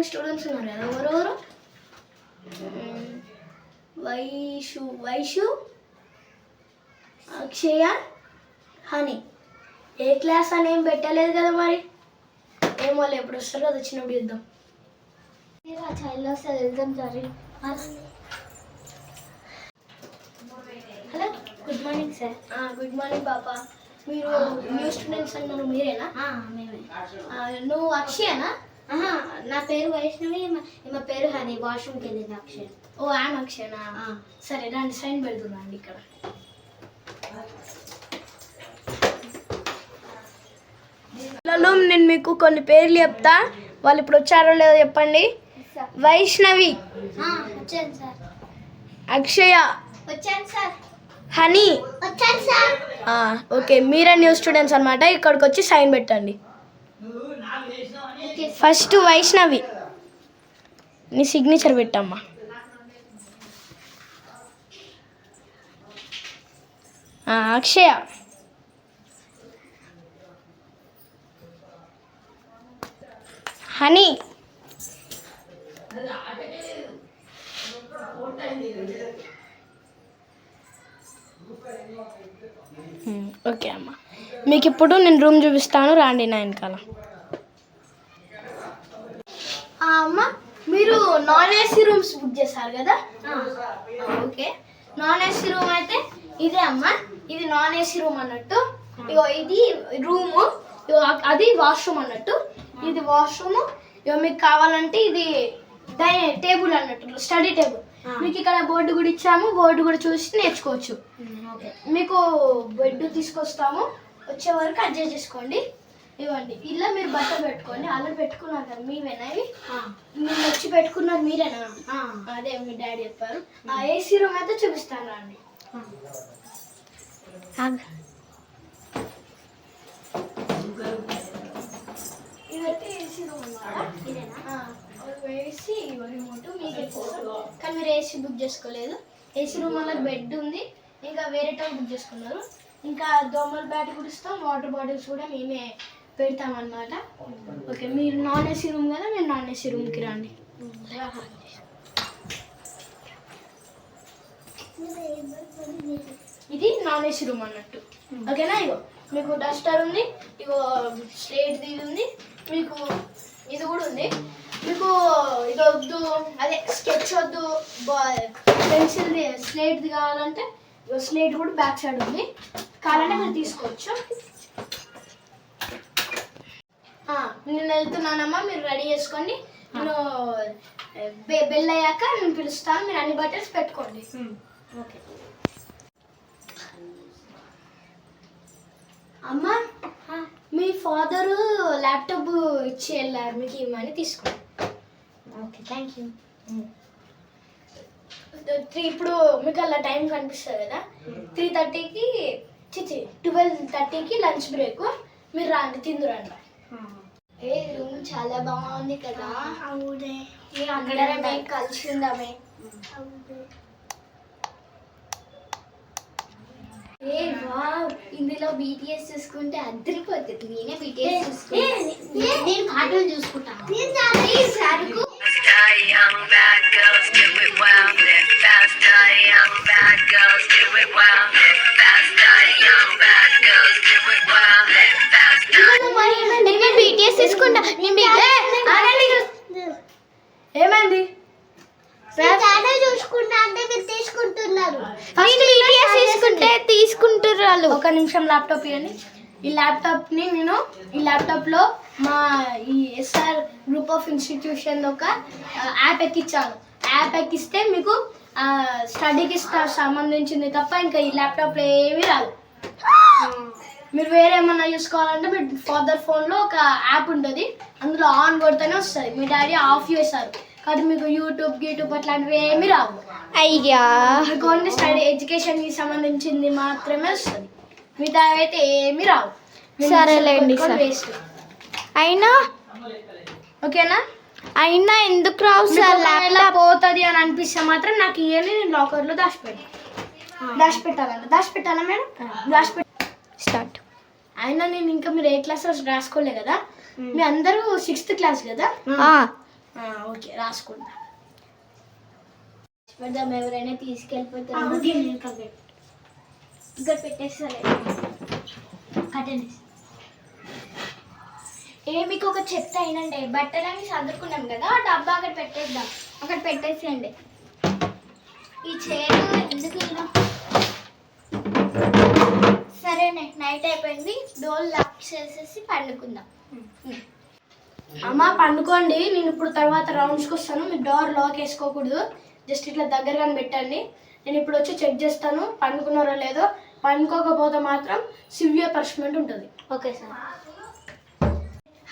Students ఉన్నారు కదా, ఎవరెవరు? వైషు, అక్షయ, హనీ. ఏ క్లాస్ అని ఏం పెట్టలేదు కదా మరి. ఏమో ఎప్పుడు వస్తారు కదా, వచ్చినప్పుడు చూద్దాం. చైల్డ్ వస్తుంది వెళ్దాం. Sorry. Hello, good morning sir. Good morning పాప. మీరు న్యూ స్టూడెంట్స్ అన్నారు, మీరేనా? మేమే. నువ్వు అక్షయనా? నా పేరు వైష్ణవి, మా పేరు హనీ. వాష్రూమ్కి వెళ్ళింది అక్షయ్. ఓ ఆమె అక్షయనా? సరే రండి, సైన్ పెడుతున్నాండి ఇక్కడ. నేను మీకు కొన్ని పేర్లు చెప్తా, వాళ్ళు ఇప్పుడు వచ్చారో లేదో చెప్పండి. వైష్ణవి, వచ్చాను సార్. అక్షయ, వచ్చాను సార్. హనీ, వచ్చాను సార్. ఓకే, మీరే న్యూ స్టూడెంట్స్ అనమాట. ఇక్కడికి వచ్చి సైన్ పెట్టండి. ఫస్ట్ వైష్ణవి, నీ సిగ్నేచర్ పెట్టమ్మా. అక్షయ, హనీ, ఓకే అమ్మ. మీకు ఇప్పుడు నేను రూమ్ చూపిస్తాను, రాండి నా వెనకాల. అమ్మ, మీరు నాన్ ఏసీ రూమ్స్ బుక్ చేశారు కదా? ఓకే, నాన్ ఏసీ రూమ్ అయితే ఇదే అమ్మ. ఇది నాన్ ఏసీ రూమ్ అన్నట్టు. ఇగో ఇది రూము, అది వాష్రూమ్ అన్నట్టు. ఇది వాష్రూమ్. ఇగో మీకు కావాలంటే ఇది టేబుల్ అన్నట్టు, స్టడీ టేబుల్. మీకు ఇక్కడ బోర్డు కూడా ఇచ్చాము, బోర్డు కూడా చూసి నేర్చుకోవచ్చు. మీకు బెడ్ తీసుకొస్తాము, వచ్చే వరకు అడ్జస్ట్ చేసుకోండి. ఇవ్వండి, ఇలా మీరు బట్టలు పెట్టుకోండి. అలా పెట్టుకున్నారు కదా, మీవేనా ఇవి? మీరు వచ్చి పెట్టుకున్నారు మీరేనా? అదే మీ డాడీ చెప్పారు. ఏసీ రూమ్ అయితే చూపిస్తాను రండి. ఇదైతే ఏసీ రూమ్ అన్నమాట. ఏసీ రిమోట్ మీకు ఇచ్చేస్తాం, కానీ మీరు ఏసీ బుక్ చేసుకోలేదు. ఏసీ రూమ్ వల్ల బెడ్ ఉంది, ఇంకా వేరే టైం బుక్ చేసుకున్నారు. ఇంకా దోమల బ్యాట్ కూడా ఇస్తాం, వాటర్ బాటిల్స్ కూడా మేమే పెడతామన్నమాట. ఓకే, మీరు నాన్ ఏసీ రూమ్ కదా, మీరు నాన్ ఏసీ రూమ్కి రండి. ఇది నాన్ ఏసీ రూమ్ అన్నట్టు. ఓకేనా? ఇగో మీకు డస్టర్ ఉంది, ఇగో స్లేట్ ఇది ఉంది, మీకు ఇది కూడా ఉంది. మీకు ఇది వద్దు, అదే స్కెచ్ వద్దు, పెన్సిల్ది స్లేట్ది కావాలంటే స్లేట్ కూడా బ్యాక్ సైడ్ ఉంది, కావాలంటే మీరు తీసుకోవచ్చు. నేను వెళ్తున్నానమ్మా, మీరు రెడీ చేసుకోండి. నేను బెల్ అయ్యాక నేను పిలుస్తాను, మీరు అన్ని బట్టల్స్ పెట్టుకోండి. ఓకే అమ్మా, మీ ఫాదరు ల్యాప్టాప్ ఇచ్చి వెళ్ళారు, మీకు ఇవ్వమని తీసుకోండి. Okay, thank you. ఇప్పుడు మీకు అలా టైం కనిపిస్తుంది కదా, 3:30కి 12:30కి లంచ్ బ్రేక్. మీరు రండి, తిందురండి. ఏ రూమ్ చాలా బాగుంది కదా? అవునే, అందరమే కలిసి ఉందామే. ఏ వావ్, ఇందులో బీటీఎస్ చూసుకుంటే అద్దరిపోతుంది. నేనే బీటీఎస్ చూసుకుంటా, నేను కార్టూన్ చూసుకుంటాను. బీటీఎస్ తీసుకుంటా. ఏమైంది? చూసుకుంటా అంటే మీరు తీసుకుంటున్నారు. తీసుకుంటారు. ఒక నిమిషం ల్యాప్టాప్ ఇవ్వండి. ఈ ల్యాప్టాప్లో మా ఈ ఎస్ఆర్ గ్రూప్ ఆఫ్ ఇన్స్టిట్యూషన్ ఒక యాప్ ఎక్కించాను. యాప్ ఎక్కిస్తే మీకు స్టడీకి సంబంధించింది తప్ప ఇంకా ఈ ల్యాప్టాప్లో ఏమీ రాదు. మీరు వేరే ఏమన్నా చూసుకోవాలంటే మీ ఫాదర్ ఫోన్లో ఒక యాప్ ఉంటుంది, అందులో ఆన్ కొడితేనే వస్తుంది. మీ డాడీ ఆఫ్ చేశారు కాబట్టి మీకు యూట్యూబ్ అట్లాంటివి ఏమీ రావు. అయ్యా, మీకు ఓన్లీ స్టడీ ఎడ్యుకేషన్కి సంబంధించింది మాత్రమే వస్తుంది, మిగతా అయితే ఏమీ రావు. సరేలేండి సార్. వేస్ట్ అయినా ఓకేనా? అయినా ఎందుకు రావు సార్? ఎలా పోతుంది అని అనిపిస్తే మాత్రం నాకు ఇవన్నీ నేను లాకర్లో దాచిపెట్టాలా మేడం? స్టార్ట్. అయినా నేను ఇంకా మీరు ఏ క్లాస్ రాసుకోలే కదా, మీ అందరూ 6th క్లాస్ కదా? ఓకే రాసుకుంటా. పెడదాం, ఎవరైనా తీసుకెళ్ళిపోతారు. ఇక్కడ పెట్టేస్తారు కట్టండి. మీకు ఒక చెత్త అయినండి, బట్టలన్నీ చదువుకున్నాం కదా, ఆ డబ్బా అక్కడ పెట్టేద్దాం. అక్కడ పెట్టేసేయండి. ఈ చైర్ ఎందుకు ఇలా? సరేనే, నైట్ అయిపోయింది, డోర్ లాక్ చేసేసి పండుకుందాం. అమ్మ పండుకోండి, నేను ఇప్పుడు తర్వాత రౌండ్స్కి వస్తాను. మీరు డోర్ లాక్ వేసుకోకూడదు, జస్ట్ ఇట్లా దగ్గరగా పెట్టండి. నేను ఇప్పుడు వచ్చి చెక్ చేస్తాను పండుకున్నారో లేదో. పండుకోకపోతే మాత్రం సివియర్ పనిష్మెంట్ ఉంటుంది. Okay sir.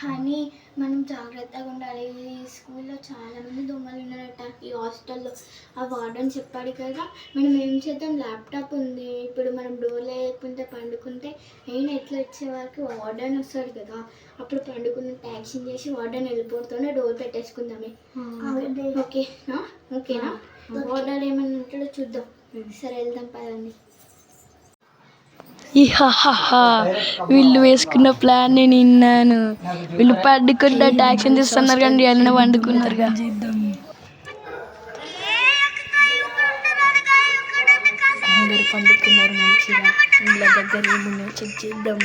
కానీ మనం జాగ్రత్తగా ఉండాలి. ఈ స్కూల్లో చాలామంది దొంగలు ఉన్నారట, ఈ హాస్టల్లో. ఆ వార్డెన్ చెప్పాడు కదా, మనం ఏం చేద్దాం, ల్యాప్టాప్ ఉంది, ఇప్పుడు మనం డోర్ లేకుంటే పండుకుంటే అయినా ఎట్లా వచ్చే వరకు వార్డెన్ వస్తాడు కదా, అప్పుడు పండుకున్న ట్యాక్సీని చేసి వార్డెన్ వెళ్ళిపోతూనే డోర్ పెట్టేసుకుందామే. ఓకేనా? ఓకేనా? వార్డెన్ ఏమైనా ఉంటాడో చూద్దాం. సరే వెళ్దాం పదండి. వీళ్ళు వేసుకున్న ప్లాన్ నేను విన్నాను. వీళ్ళు పండుకుంటా ట్యాక్షన్ తీస్తున్నారు కానీ అన్న వండుకున్నారు. అందరు పండుకున్నారు మంచిగా. ఇంట్లో దగ్గర ఏమున్నాయో చెక్ చేద్దాం.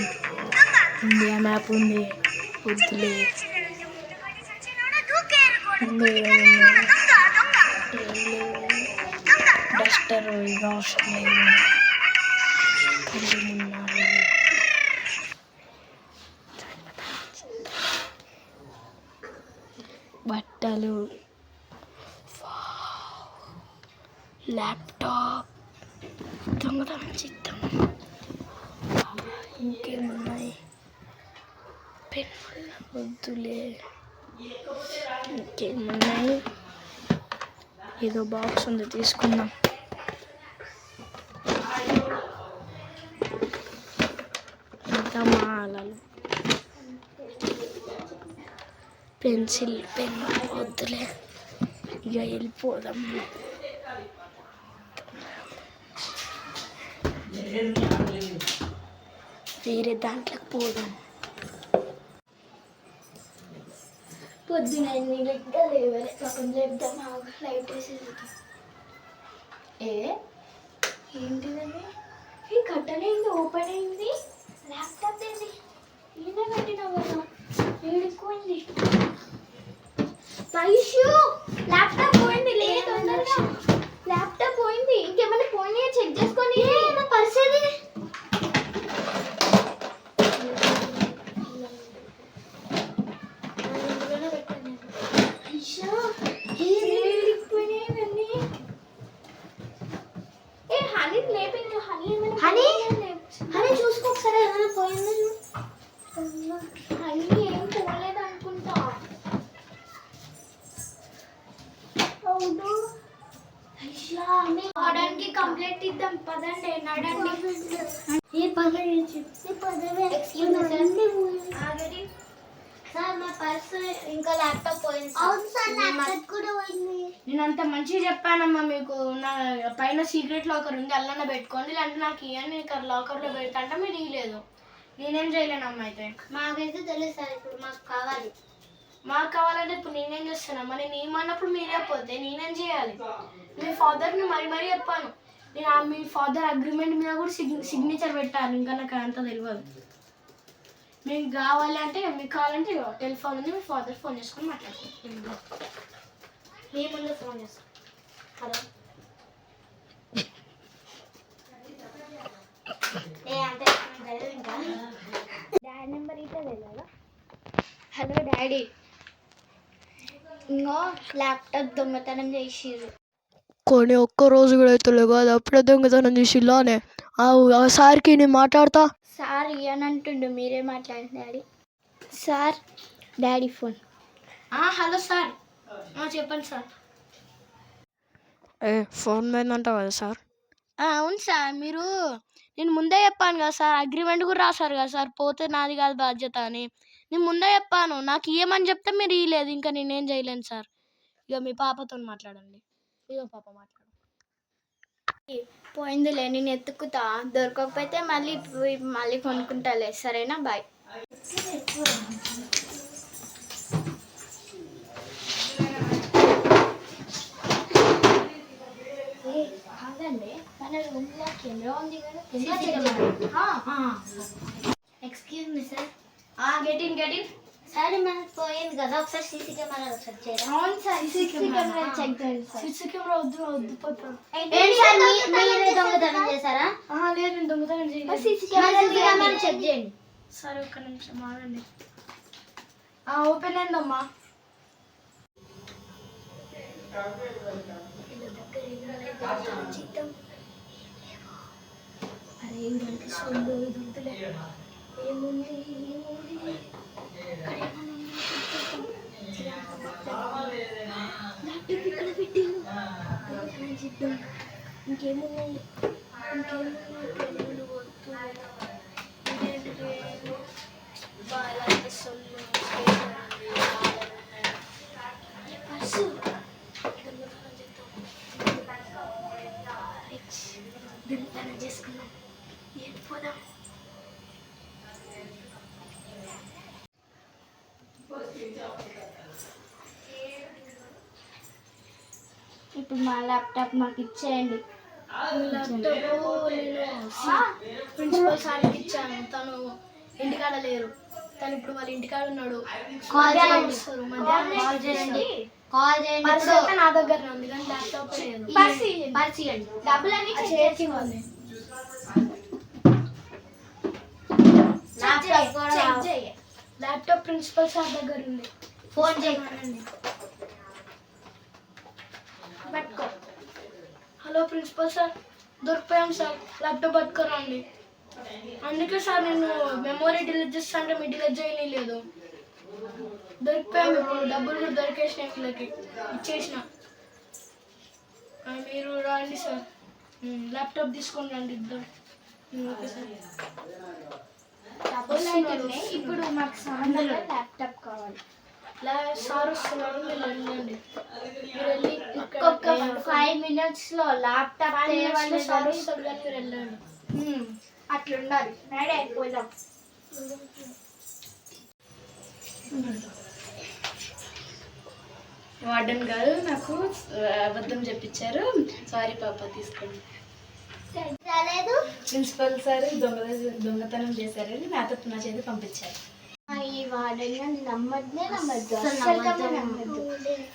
ఇండియా మ్యాప్ ఉంది, వద్దులే. డస్టర్ ఇక అవసరం లేదు. బట్టలు, ల్యాప్టాప్, దొంగతనం చేద్దాం. ఇంకేమున్నాయి? పెన్నులు వద్దులే. ఇంకేమున్నాయి? ఏదో బాక్స్ ఉంది, తీసుకుందాం. మాలలు, పెన్సిల్, పెన్ వద్దులే, ఇక వెళ్ళిపోదాం. వేరే దాంట్లోకి పోదాం. పొద్దున ఇంకా లేవలే, పక్కన లేపుదాం. లైట్ వేసేది ఏంటిదండి? ఈ కట్టన్ అయింది, ఓపెన్ అయింది. ల్యాప్టాప్ ఏంది ఈయన పెట్టినావు కదా, ఏడుకోండి. వైషు ల్యాప్టాప్ పోయింది. లేదు తొందరగా, ల్యాప్టాప్ పోయింది. ఇంకేమైనా పోయినాయో చెక్ చేసుకొని. నా పర్స్ ఏది? హనీ చూసుకో ఒకసారి, ఏమైనా పోయిందో హనీ ఏం పోలేదు అనుకుంటా. అవును, వాడానికి కంప్లైంట్ ఇద్దాం. పదండి, నడండి. ఆగండి సార్, మా పర్స్ ఇంకా ల్యాప్టాప్ పోయింది. అవును సార్, ల్యాప్టాప్ కూడా పోయింది. నేను అంత మంచిగా చెప్పానమ్మా మీకు. నా పైన సీక్రెట్ లాకర్ ఉంది, అల్లనే పెట్టుకోండి, లేదంటే నాకు ఇవన్నీ లాకర్లో పెడతా అంటే మీరు ఇవ్వలేదు. నేనేం చేయలేనమ్మా. అయితే మాకైతే తెలుసు సార్, ఇప్పుడు మాకు కావాలి. మాకు కావాలంటే ఇప్పుడు నేనేం చేస్తానమ్మా? నేను ఏమన్నప్పుడు మీరే పోతే నేనేం చేయాలి? మీ ఫాదర్ని మరీ చెప్పాను. నేను మీ ఫాదర్ అగ్రిమెంట్ మీద కూడా సిగ్నేచర్ పెట్టాను. ఇంకా నాకు అంత తెలియదు. మీకు కావాలి అంటే, మీకు కావాలంటే టెలిఫోన్ ఉంది, మీ ఫాదర్ ఫోన్ చేసుకొని మాట్లాడుకుంటాం. మీ ముందు ఫోన్ చేస్తాం. హలో, ఇంకా డాడీ నెంబర్ అయితే తెలియదా? హలో డాడీ, ఇంకో ల్యాప్టాప్ దొంగతనం చేసిర్రు. కొన్ని ఒక్క రోజు కూడా అవుతలేవు కదా, అప్పుడే దొంగతనం చేసిలానే. ఆ సార్కి నేను మాట్లాడతా. సార్ ఇయ్యనంటుండు, మీరే మాట్లాడండి daddy. Sir, daddy phone. Hello sir, చెప్పండి సార్. ఫోన్ పోయిందంటావు కదా సార్? అవును సార్, నేను ముందే చెప్పాను కదా సార్, అగ్రిమెంట్ కూడా రాశారు కదా సార్, పోతే నాది కాదు బాధ్యత అని. నేను ముందే చెప్పాను, నాకు ఇవ్వమని చెప్తే మీరు ఇవ్వలేదు. ఇంకా నేనేం చేయలేను సార్. ఇక మీ పాపతో మాట్లాడండి. ఇక పాప మాట్లాడు. పోయిందిలే, నేను ఎత్తుకుతా. దొరకకపోతే మళ్ళీ కొనుక్కుంటాలే. సరేనా? బాయ్. మన రూమ్ లో కెమెరా ఉంది కదా excuse me sir get in sir మనకు పోయింది కదా ఒకసారి సీసీ కెమెరా చెక్ చేయరా అవును సార్ సీసీ కెమెరా చెక్ చేయండి సార్ సీసీ కెమెరా వద్దు పోతాం ఏంటి సార్ మీరే దొంగతనం చేశారా లేదు నేను దొంగతనం చేయలేదు సీసీ కెమెరా చెక్ చేయండి సరే ఒక్క నిమిషం ఆగండి ఓపెన్ అయిందమ్మా అరే ఇదంతా సొల్లు ఇది వద్దులే ఏముంది ఇక్కడ పెట్టిండు చేద్దాం ఇంకేమున్నాయి సొల్లు పర్సు దొంగతనం చేసుకున్నాం పోదాం ఇప్పుడు మా ల్యాప్టాప్ మాకు ఇచ్చేయండి ప్రిన్సిపల్ సార్కి ఇచ్చాను తను ఇంటికాడ లేరు తను ఇప్పుడు వాళ్ళ ఇంటికాడ ఉన్నాడు కాల్ చేయండి కాల్ చేయండి పర్స్ అయితే నా దగ్గర ఉంది కానీ ల్యాప్టాప్ లేదు పర్స్ ఇవ్వండి డబ్బులన్నీ చేతికి ఉంది ల్యాప్టాప్ ప్రిన్సిపల్ సార్ దగ్గర ఉంది ఫోన్ చేయండి పట్టుకో హలో ప్రిన్సిపల్ సార్ దొరికిపోయాం సార్ ల్యాప్టాప్ పట్టుకోరండి అందుకే సార్ నేను మెమొరీ డిలీట్ చేస్తా అంటే మీ డిలీట్ చేయలేదు దొరికిపోయాం ఇప్పుడు డబ్బులు కూడా దొరికేసినాయి వీళ్ళకి ఇచ్చేసిన మీరు రండి సార్ ల్యాప్టాప్ తీసుకొని రండి ఇద్దాం ఓకే సార్ డబ్బులు అయితే ఇప్పుడు మాకు సంబంధం ల్యాప్టాప్ కావాలి సార్ వస్తున్నారు మీరు వెళ్ళండి మీరు వెళ్ళి ఒక్కొక్క 5 minutes లో ల్యాప్టాప్ సార్ వస్తారు కానీ మీరు వెళ్ళండి అట్లుండాలి రెడీ అయిపోదాం వార్డెన్ గారు నాకు అబద్ధం చెప్పించారు సారీ పాప తీసుకోండి రాలేదు ప్రిన్సిపల్ సార్ దొంగతనం చేశారని నా చేతి పంపించారు ఈ వార్డెన్ నమ్మద్దు నమ్మద్దు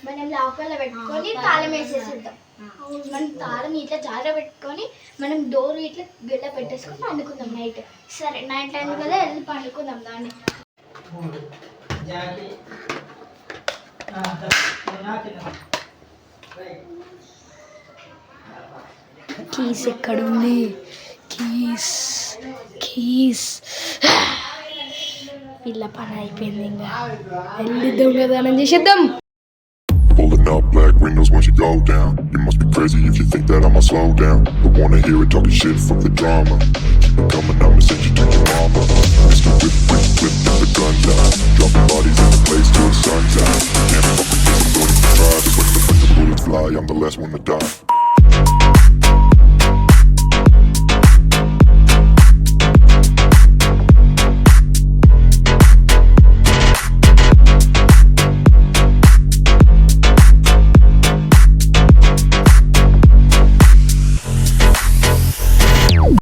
మనం లాకర్లో పెట్టుకొని తాళం వేసేసేద్దాం మనం తాళం ఇట్లా జార పెట్టుకొని మనం డోర్ ఇట్లా గెల్ల పెట్టేసుకొని పండుకుందాం నైట్ సరే నైట్ టైం కదా వెళ్ళి పండుకుందాం దాన్ని కీస్ ఎక్కడుంది కీస్ పిల్ల పని అయిపోయింది ఇంకా వెళ్ళి దొంగతనం చేసేద్దాం Pulling up black windows once you go down. You must be crazy if you think that I'ma slow down. Don't wanna hear it talking shit, fuck the drama. Keep it coming, I'ma send you to your mama.